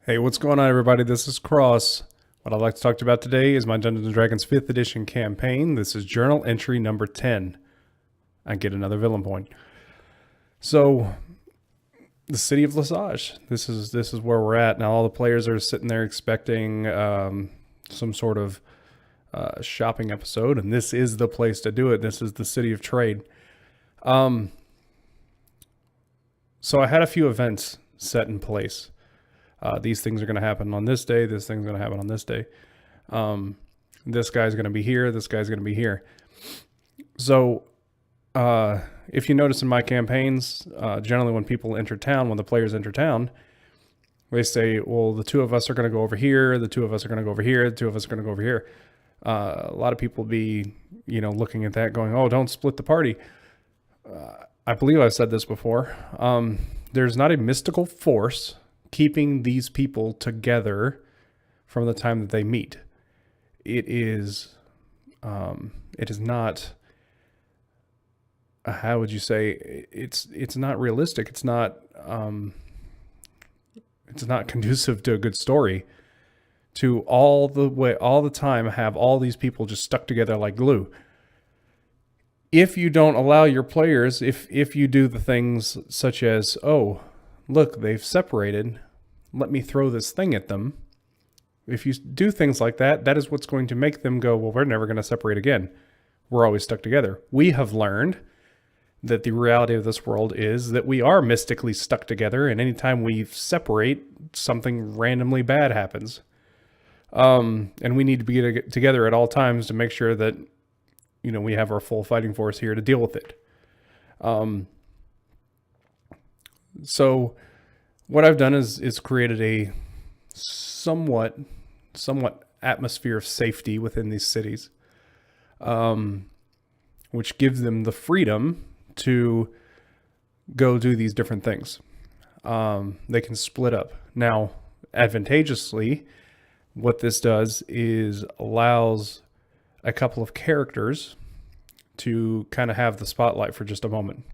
Hey, what's going on, everybody? This is Cross. What I'd like to talk to you about today is my Dungeons & Dragons 5th edition campaign. This is journal entry number 10. I get another villain point. So, the city of Lesage. This is where we're at. Now, all the players are sitting there expecting some sort of shopping episode, and this is the place to do it. This is the city of trade. So I had a few events set in place. These things are going to happen on this day. This thing's going to happen on this day. This guy's going to be here. This guy's going to be here. So, if you notice in my campaigns, generally when people enter town, when the players enter town, they say, well, the two of us are going to go over here. The two of us are going to go over here. The two of us are going to go over here. A lot of people be, looking at that going, oh, don't split the party. I believe I've said this before. There's not a mystical force keeping these people together from the time that they meet. It is not, how would you say, it's not realistic. It's not conducive to a good story to all the time have all these people just stuck together like glue. If you don't allow your players, if you do the things such as, oh, look, they've separated, let me throw this thing at them. If you do things like that, that is what's going to make them go, well, we're never going to separate again. We're always stuck together. We have learned that the reality of this world is that we are mystically stuck together, and anytime we separate, something randomly bad happens. And we need to be together at all times to make sure that, we have our full fighting force here to deal with it. So what I've done is created a somewhat atmosphere of safety within these cities, which gives them the freedom to go do these different things. They can split up. Now, advantageously, what this does is allows a couple of characters to kind of have the spotlight for just a moment.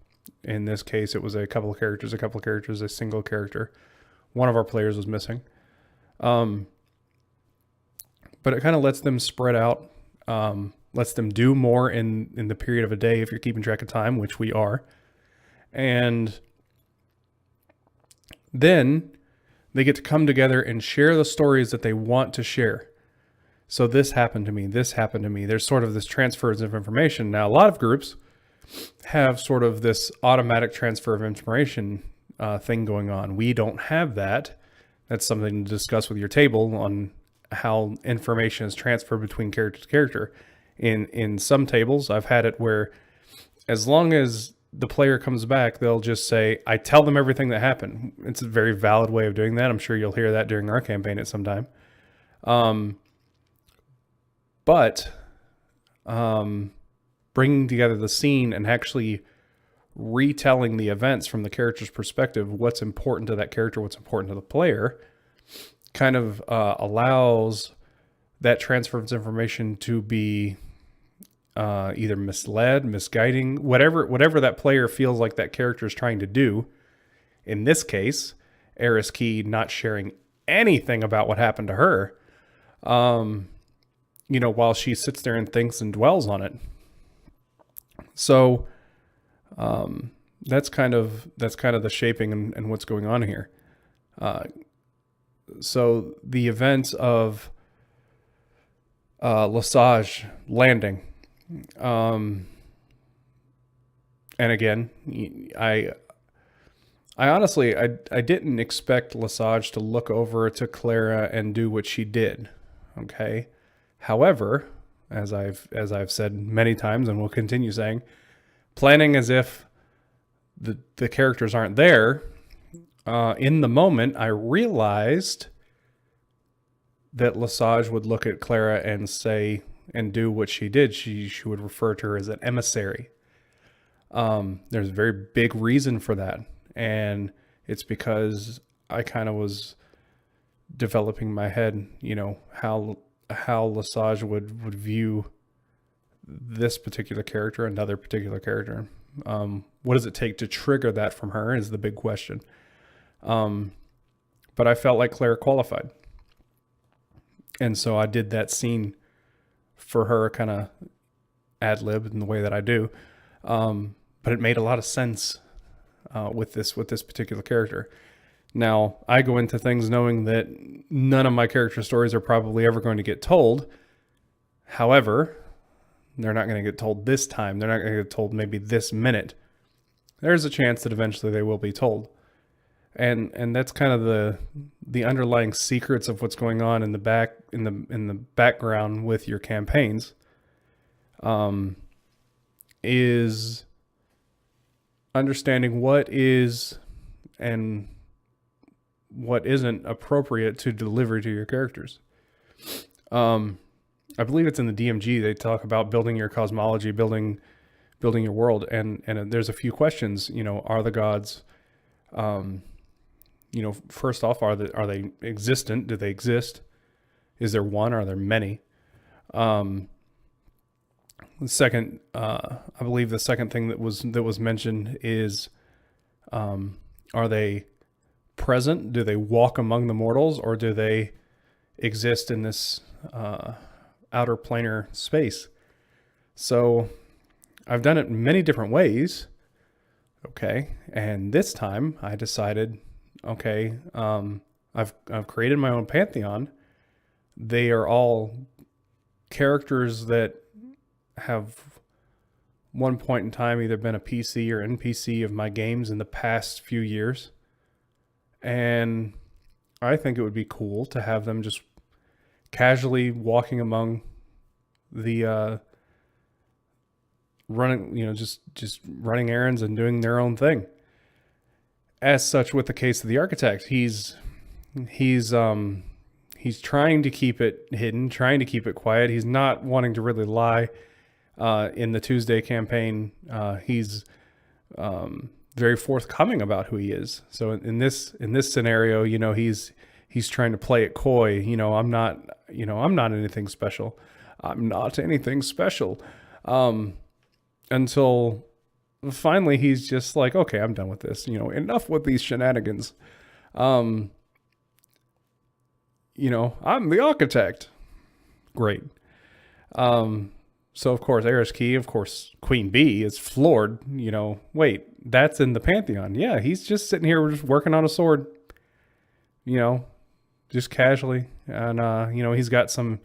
In this case, it was a couple of characters, a single character. One of our players was missing. But it kind of lets them spread out, lets them do more in the period of a day if you're keeping track of time, which we are. And then they get to come together and share the stories that they want to share. So this happened to me, this happened to me. There's sort of this transfers of information. Now, a lot of groups have sort of this automatic transfer of information thing going on. We don't have that. That's something to discuss with your table on how information is transferred between character to character. In some tables, I've had it where as long as the player comes back, they'll just say, I tell them everything that happened. It's a very valid way of doing that. I'm sure you'll hear that during our campaign at some time. But bringing together the scene and actually retelling the events from the character's perspective, what's important to that character, what's important to the player, kind of allows that transfer of information to be either misled, misguiding, whatever that player feels like that character is trying to do. In this case, Eris Key not sharing anything about what happened to her, while she sits there and thinks and dwells on it. So that's kind of the shaping and what's going on here. So the events of Lesage Landing, and again, I honestly I didn't expect Lesage to look over to Clara and do what she did. Okay. However, as I've said many times and will continue saying, planning as if the characters aren't there, in the moment, I realized that Lesage would look at Clara and say and do what she did. She would refer to her as an emissary. There's a very big reason for that, and it's because I kind of was developing in my head, how Lesage would view this particular character, another particular character. What does it take to trigger that from her is the big question. but I felt like Clara qualified. And so I did that scene for her, kind of ad-lib in the way that I do. But it made a lot of sense with this particular character. Now, I go into things knowing that none of my character stories are probably ever going to get told. However, they're not going to get told this time. They're not going to get told maybe this minute. There's a chance that eventually they will be told. And that's kind of the underlying secrets of what's going on in the background with your campaigns. Is understanding what is and what isn't appropriate to deliver to your characters. I believe it's in the DMG. They talk about building your cosmology, building your world, and there's a few questions. Are the gods, first off, are they existent? Do they exist? Is there one? Are there many? Second, I believe the second thing that was mentioned is, are they present? Do they walk among the mortals, or do they exist in this outer planar space? So I've done it many different ways. Okay. And this time I decided, okay, I've created my own Pantheon. They are all characters that have one point in time either been a PC or NPC of my games in the past few years. And I think it would be cool to have them just casually walking among the running, just running errands and doing their own thing. As such, with the case of the architect, he's trying to keep it hidden, trying to keep it quiet. He's not wanting to really lie. In the Tuesday campaign, he's very forthcoming about who he is. So in this scenario, he's trying to play it coy. I'm not anything special. I'm not anything special. Until finally he's just like, okay, I'm done with this. Enough with these shenanigans. I'm the architect. Great. So of course, Eris Key, of course, Queen Bee is floored. Wait, that's in the Pantheon. Yeah, he's just sitting here just working on a sword, just casually. And, he's got some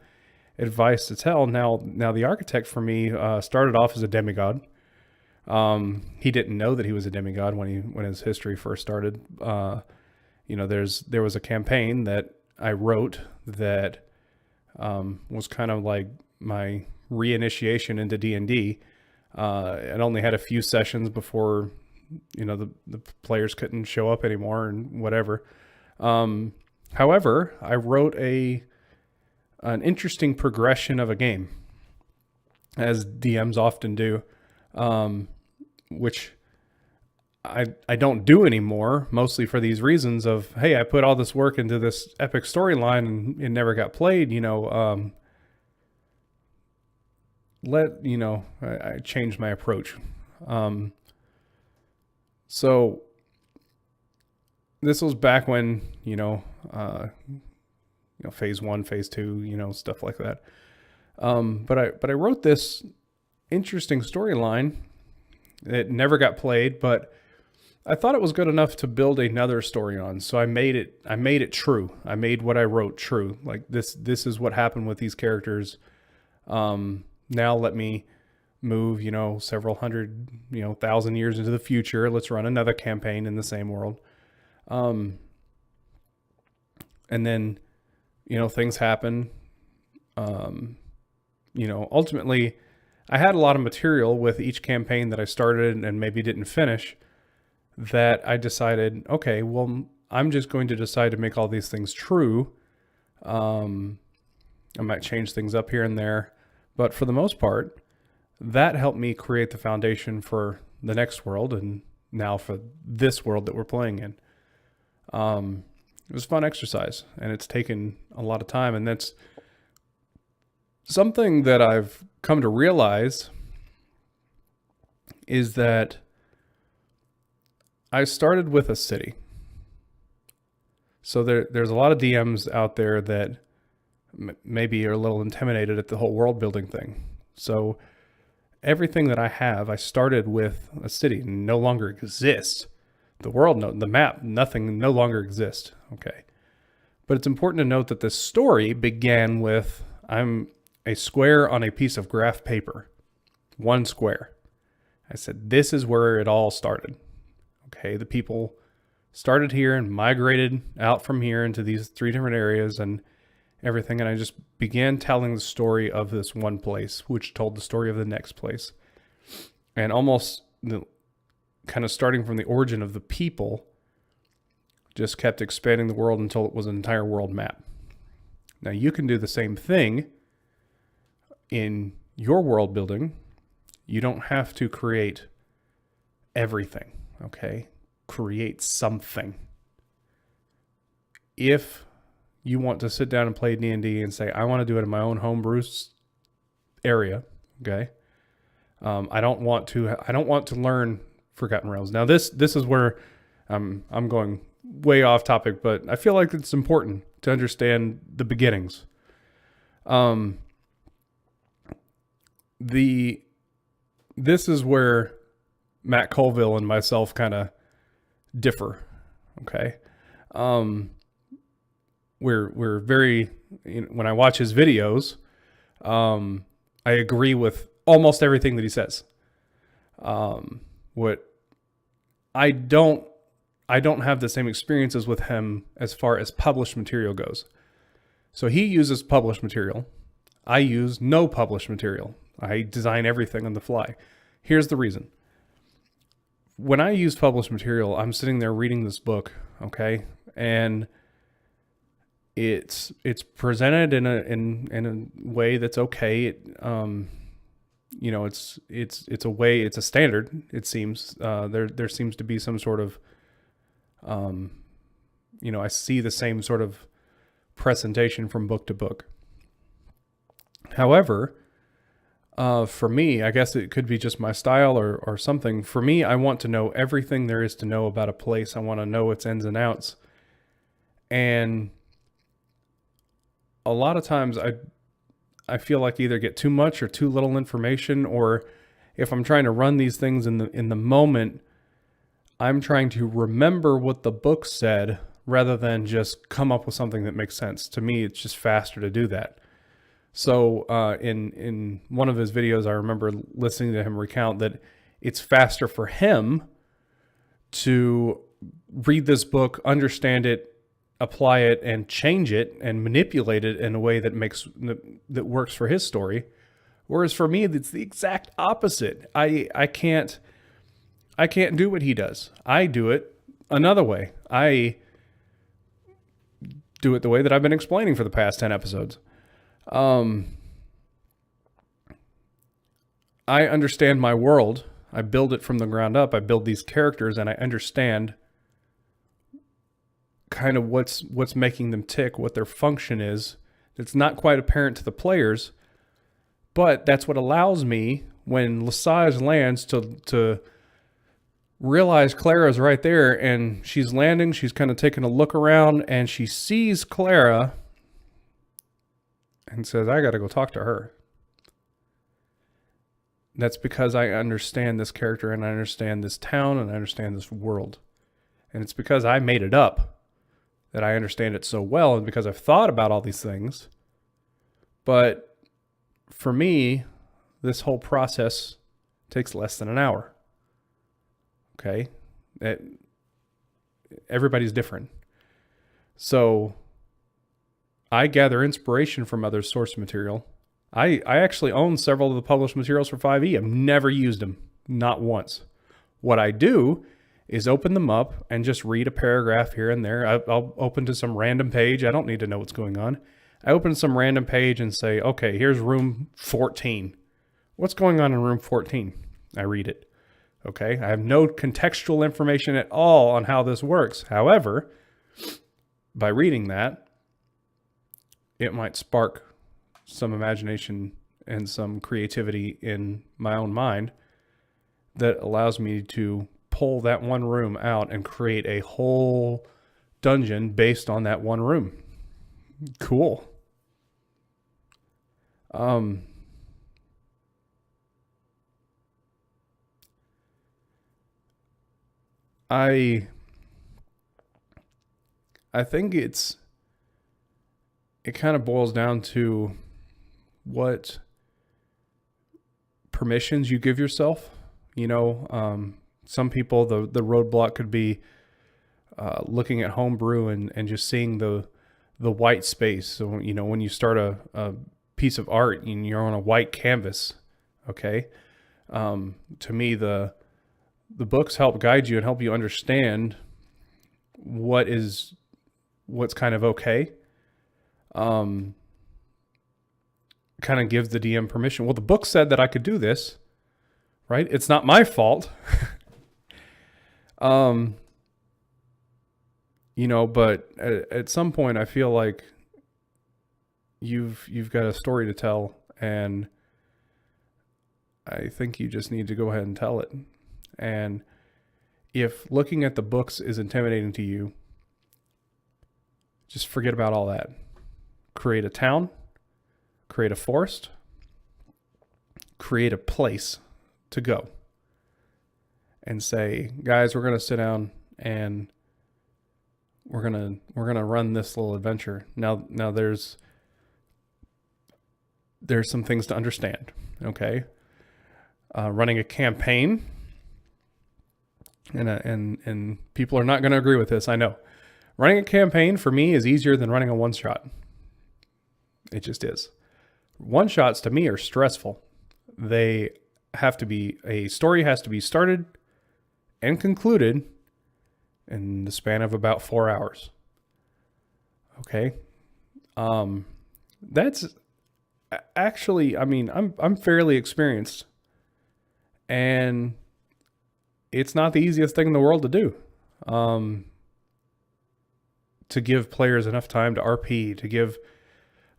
advice to tell. Now the architect for me started off as a demigod. He didn't know that he was a demigod when his history first started. There was a campaign that I wrote that was kind of like my reinitiation into D&D. It only had a few sessions before the players couldn't show up anymore and whatever. However, I wrote an interesting progression of a game, as DMs often do, which I don't do anymore, mostly for these reasons of, hey, I put all this work into this epic storyline and it never got played. I changed my approach. So this was back when, phase 1, phase 2, stuff like that. But I wrote this interesting storyline that never got played, but I thought it was good enough to build another story on. So I made it true. I made what I wrote true. Like this is what happened with these characters. Now let me move, several hundred, 1,000 years into the future. Let's run another campaign in the same world. And then, things happen. Ultimately I had a lot of material with each campaign that I started and maybe didn't finish, that I decided, okay, well, I'm just going to decide to make all these things true. I might change things up here and there, but for the most part, that helped me create the foundation for the next world and now for this world that we're playing in. It was a fun exercise, and it's taken a lot of time, and that's something that I've come to realize is that I started with a city. So there's a lot of DMs out there that maybe are a little intimidated at the whole world building thing. So everything that I have, I started with a city no longer exists. The world, the map, nothing no longer exists. Okay. But it's important to note that this story began with, I'm a square on a piece of graph paper, one square. I said, this is where it all started. Okay. The people started here and migrated out from here into these 3 different areas and everything. And I just began telling the story of this one place, which told the story of the next place. And almost kind of starting from the origin of the people, just kept expanding the world until it was an entire world map. Now you can do the same thing in your world building. You don't have to create everything, okay? Create something. If you want to sit down and play D&D and say, I want to do it in my own homebrew area, okay? I don't want to learn Forgotten Realms. Now this is where I'm going way off topic, but I feel like it's important to understand the beginnings. This is where Matt Colville and myself kind of differ. Okay. We're very, when I watch his videos, I agree with almost everything that he says. What I don't have the same experiences with him as far as published material goes. So he uses published material. I use no published material. I design everything on the fly. Here's the reason. When I use published material, I'm sitting there reading this book, okay? And it's presented in a way that's okay. It's a way, it's a standard, it seems. There seems to be some sort of I see the same sort of presentation from book to book. However, for me, I guess it could be just my style or something. For me, I want to know everything there is to know about a place. I want to know its ins and outs. And a lot of times I feel like I either get too much or too little information, or if I'm trying to run these things in the moment, I'm trying to remember what the book said rather than just come up with something that makes sense. To me, it's just faster to do that. So in one of his videos, I remember listening to him recount that it's faster for him to read this book, understand it, apply it, and change it and manipulate it in a way that works for his story. Whereas for me, it's the exact opposite. I can't do what he does. I do it another way. I do it the way that I've been explaining for the past 10 episodes. I understand my world. I build it from the ground up. I build these characters and I understand kind of what's making them tick, what their function is. It's not quite apparent to the players, but that's what allows me, when Lesage lands, to realize Clara's right there, and she's landing. She's kind of taking a look around, and she sees Clara and says, I got to go talk to her. That's because I understand this character, and I understand this town, and I understand this world. And it's because I made it up that I understand it so well, and because I've thought about all these things. But for me, this whole process takes less than an hour. Okay? Everybody's different. So I gather inspiration from other source material. I actually own several of the published materials for 5e. I've never used them, not once. What I do is open them up and just read a paragraph here and there. I'll open to some random page. I don't need to know what's going on. I open some random page and say, okay, here's room 14. What's going on in room 14? I read it. Okay, I have no contextual information at all on how this works. However, by reading that, it might spark some imagination and some creativity in my own mind that allows me to pull that one room out and create a whole dungeon based on that one room. Cool. I think it kind of boils down to what permissions you give yourself. Some people, the roadblock could be looking at homebrew and just seeing the white space. So, when you start a piece of art and you're on a white canvas, okay? To me, the books help guide you and help you understand what's kind of okay. Kind of gives the DM permission. Well, the book said that I could do this, right? It's not my fault. But at some point I feel like you've got a story to tell, and I think you just need to go ahead and tell it. And if looking at the books is intimidating to you, just forget about all that. Create a town, create a forest, create a place to go, and say, guys, we're going to sit down and we're going to run this little adventure. Now there's some things to understand. Okay. Running a campaign, and people are not going to agree with this. I know. Running a campaign for me is easier than running a one shot. It just is. One shots to me are stressful. A story has to be started and concluded in the span of about 4 hours. Okay. That's actually, I'm fairly experienced, and it's not the easiest thing in the world to do. To give players enough time to RP, to give,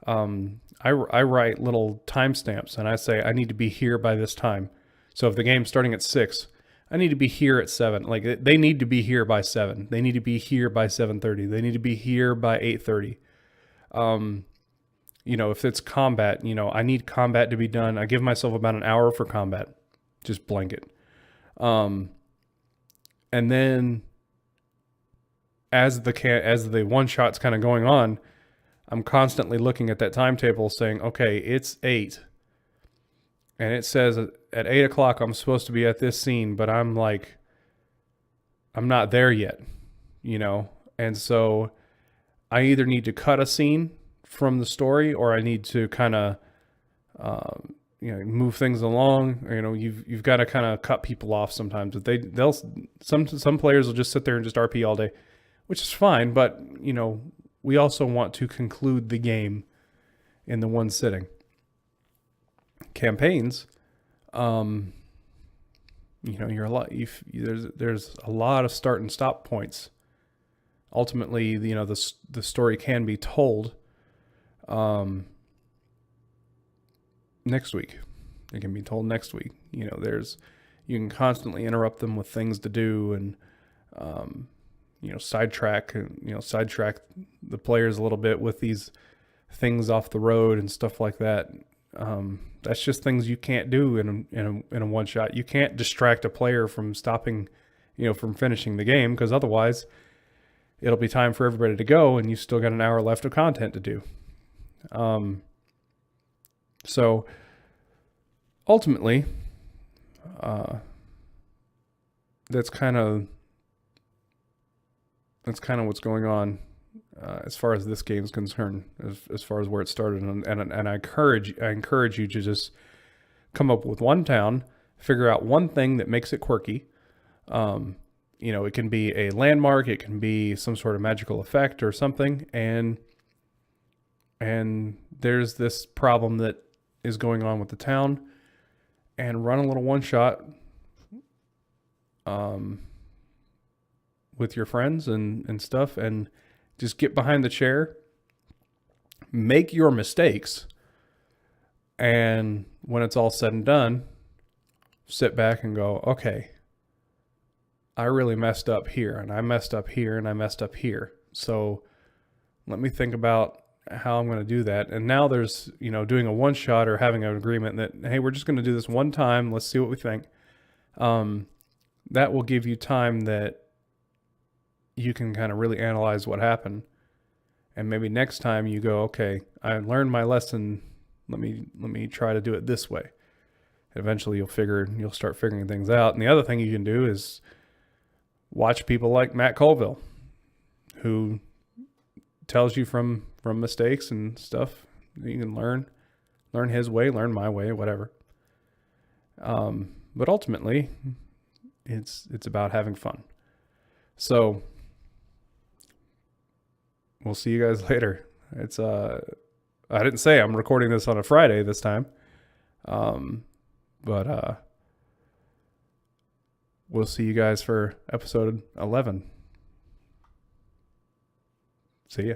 I write little timestamps, and I say, I need to be here by this time. So if the game's starting at 6, I need to be here at 7. Like, they need to be here by 7. They need to be here by 7:30. They need to be here by 8:30. If it's combat, I need combat to be done. I give myself about an hour for combat. Just blanket. And then as the one shot's kind of going on, I'm constantly looking at that timetable saying, okay, it's 8. And it says at 8 o'clock, I'm supposed to be at this scene, but I'm not there yet, And so I either need to cut a scene from the story, or I need to kind of, move things along. You've got to kind of cut people off sometimes. But some players will just sit there and just RP all day, which is fine. But, we also want to conclude the game in the one sitting. Campaigns, there's a lot of start and stop points. Ultimately, the story can be told next week. It can be told next week. You can constantly interrupt them with things to do, and sidetrack the players a little bit with these things off the road and stuff like that. That's just things you can't do in a one shot. You can't distract a player from stopping, from finishing the game, because otherwise it'll be time for everybody to go, and you still got an hour left of content to do. So ultimately, that's kind of what's going on as far as this game is concerned, as far as where it started. And I encourage you to just come up with one town, figure out one thing that makes it quirky. It can be a landmark, it can be some sort of magical effect or something, and there's this problem that is going on with the town, and run a little one shot with your friends and stuff, and just get behind the chair, make your mistakes, and when it's all said and done, sit back and go, okay, I really messed up here, and I messed up here, and I messed up here. So let me think about how I'm going to do that. And now there's, doing a one shot or having an agreement that, hey, we're just going to do this one time. Let's see what we think. That will give you time that you can kind of really analyze what happened. And maybe next time you go, okay, I learned my lesson. Let me try to do it this way. Eventually you'll start figuring things out. And the other thing you can do is watch people like Matt Colville, who tells you from mistakes and stuff. You can learn his way, learn my way, whatever. But ultimately, it's about having fun. So we'll see you guys later. It's I didn't say I'm recording this on a Friday this time. But we'll see you guys for episode 11. See ya.